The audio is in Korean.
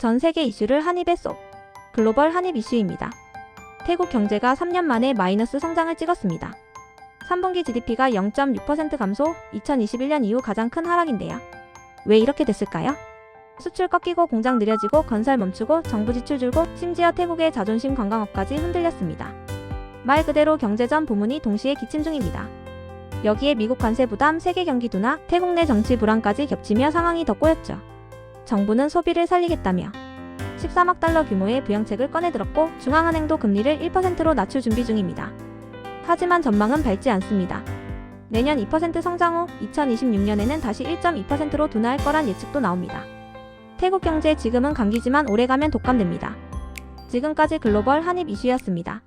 전 세계 이슈를 한 입에 쏙. 글로벌 한입 이슈입니다. 태국 경제가 3년 만에 마이너스 성장을 찍었습니다. 3분기 GDP가 0.6% 감소, 2021년 이후 가장 큰 하락인데요. 왜 이렇게 됐을까요? 수출 꺾이고 공장 느려지고 건설 멈추고 정부 지출 줄고 심지어 태국의 자존심 관광업까지 흔들렸습니다. 말 그대로 경제전 부문이 동시에 기침 중입니다. 여기에 미국 관세 부담, 세계 경기 둔화, 태국 내 정치 불안까지 겹치며 상황이 더 꼬였죠. 정부는 소비를 살리겠다며 13억 달러 규모의 부양책을 꺼내들었고 중앙은행도 금리를 1%로 낮출 준비 중입니다. 하지만 전망은 밝지 않습니다. 내년 2% 성장 후 2026년에는 다시 1.2%로 둔화할 거란 예측도 나옵니다. 태국 경제 지금은 감기지만 오래가면 독감됩니다. 지금까지 글로벌 한입 이슈였습니다.